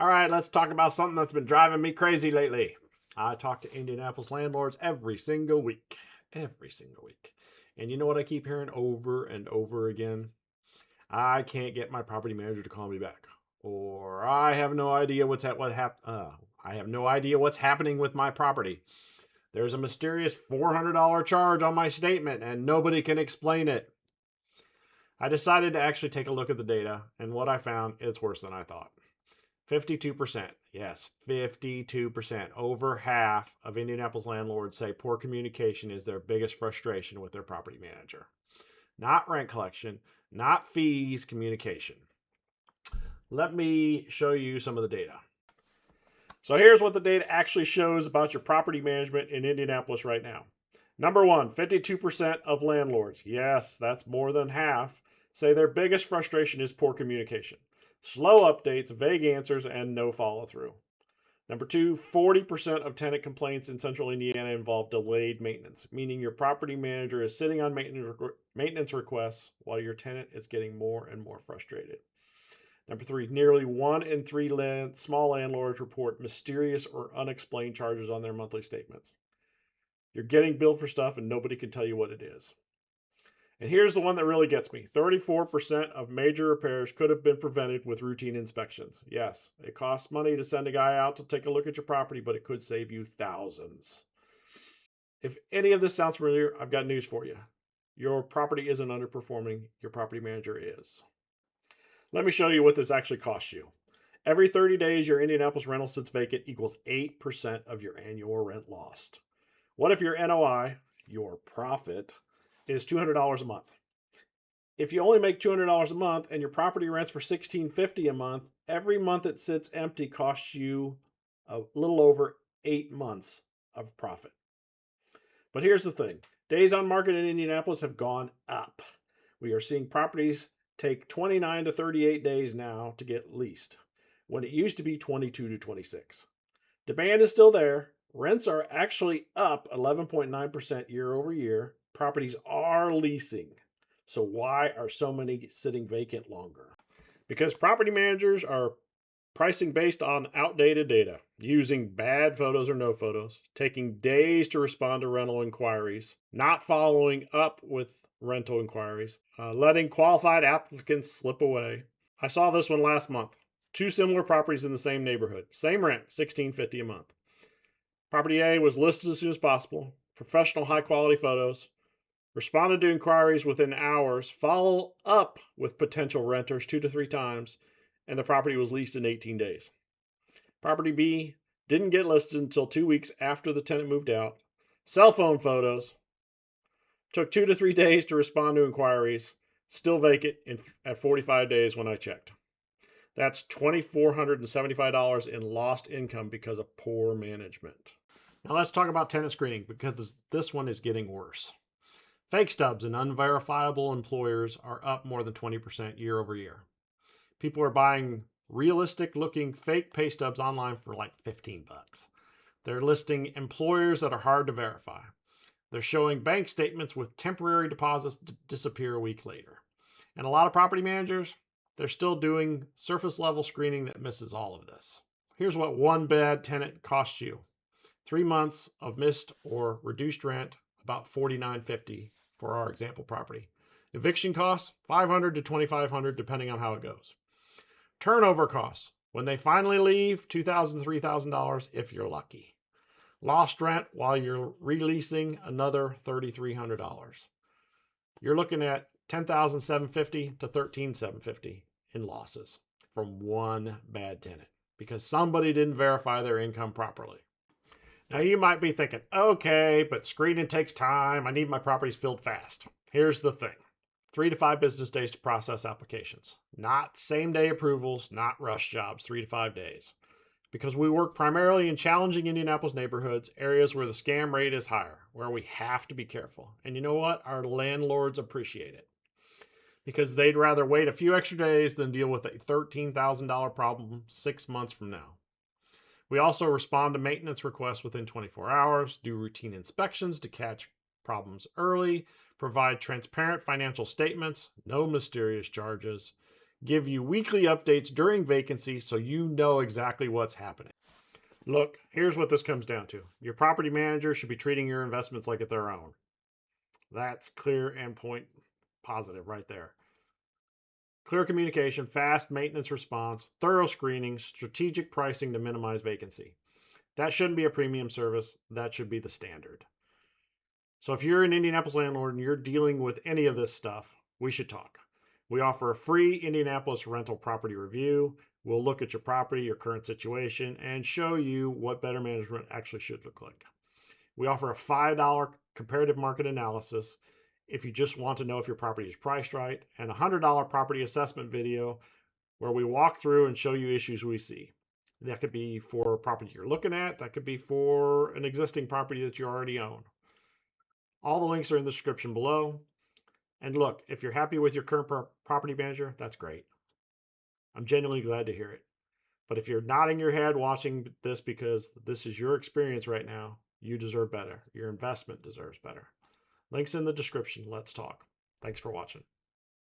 All right, let's talk about something that's been driving me crazy lately. I talk to Indianapolis landlords every single week. Every single week. And you know what I keep hearing over and over again? I can't get my property manager to call me back. Or I have no idea I have no idea what's happening with my property. There's a mysterious $400 charge on my statement and nobody can explain it. I decided to actually take a look at the data, and what I found is worse than I thought. 52%. Yes, 52%. Over half of Indianapolis landlords say poor communication is their biggest frustration with their property manager. Not rent collection, not fees, communication. Let me show you some of the data. So here's what the data actually shows about your property management in Indianapolis right now. Number one, 52% of landlords, yes, that's more than half, say their biggest frustration is poor communication. Slow updates, vague answers, and no follow through. Number two, 40% of tenant complaints in central Indiana involve delayed maintenance, meaning your property manager is sitting on maintenance requests while your tenant is getting more and more frustrated. Number three, nearly 1 in 3 small landlords report mysterious or unexplained charges on their monthly statements. You're getting billed for stuff and nobody can tell you what it is. And here's the one that really gets me. 34% of major repairs could have been prevented with routine inspections. Yes, it costs money to send a guy out to take a look at your property, but it could save you thousands. If any of this sounds familiar, I've got news for you. Your property isn't underperforming, your property manager is. Let me show you what this actually costs you. Every 30 days, your Indianapolis rental sits vacant equals 8% of your annual rent lost. What if your NOI, your profit, is $200 a month? If you only make $200 a month and your property rents for $1,650 a month, every month it sits empty costs you a little over 8 months of profit. But here's the thing. Days on market in Indianapolis have gone up. We are seeing properties take 29 to 38 days now to get leased, when it used to be 22 to 26. Demand is still there. Rents are actually up 11.9% year over year. Properties are leasing. So why are so many sitting vacant longer? Because property managers are pricing based on outdated data, using bad photos or no photos, taking days to respond to rental inquiries, not following up with rental inquiries, letting qualified applicants slip away. I saw this one last month. 2 similar properties in the same neighborhood. Same rent, $1,650 a month. Property A was listed as soon as possible, professional high quality photos, responded to inquiries within hours, follow up with potential renters 2 to 3 times, and the property was leased in 18 days. Property B didn't get listed until 2 weeks after the tenant moved out. Cell phone photos, took 2 to 3 days to respond to inquiries, still vacant at 45 days when I checked. That's $2,475 in lost income because of poor management. Now let's talk about tenant screening, because this one is getting worse. Fake stubs and unverifiable employers are up more than 20% year over year. People are buying realistic looking fake pay stubs online for like $15. They're listing employers that are hard to verify. They're showing bank statements with temporary deposits disappear a week later. And a lot of property managers, they're still doing surface level screening that misses all of this. Here's what one bad tenant costs you. 3 months of missed or reduced rent, about $49.50 for our example property. Eviction costs, $500 to $2,500 depending on how it goes. Turnover costs, when they finally leave, $2,000 to $3,000 if you're lucky. Lost rent while you're releasing, another $3,300. You're looking at $10,750 to $13,750 in losses from one bad tenant because somebody didn't verify their income properly. Now you might be thinking, okay, but screening takes time. I need my properties filled fast. Here's the thing. 3 to 5 business days to process applications. Not same day approvals, not rush jobs, 3 to 5 days. Because we work primarily in challenging Indianapolis neighborhoods, areas where the scam rate is higher, where we have to be careful. And you know what? Our landlords appreciate it. Because they'd rather wait a few extra days than deal with a $13,000 problem 6 months from now. We also respond to maintenance requests within 24 hours, do routine inspections to catch problems early, provide transparent financial statements, no mysterious charges, give you weekly updates during vacancy so you know exactly what's happening. Look, here's what this comes down to. Your property manager should be treating your investments like it's their own. That's clear and point positive right there. Clear communication, fast maintenance response, thorough screening, strategic pricing to minimize vacancy. That shouldn't be a premium service. That should be the standard. So if you're an Indianapolis landlord and you're dealing with any of this stuff, we should talk. We offer a free Indianapolis rental property review. We'll look at your property, your current situation, and show you what better management actually should look like. We offer a $5 comparative market analysis if you just want to know if your property is priced right, and a $100 property assessment video where we walk through and show you issues we see. That could be for a property you're looking at. That could be for an existing property that you already own. All the links are in the description below. And look, if you're happy with your current property manager, that's great. I'm genuinely glad to hear it. But if you're nodding your head watching this because this is your experience right now, you deserve better. Your investment deserves better. Links in the description. Let's talk. Thanks for watching.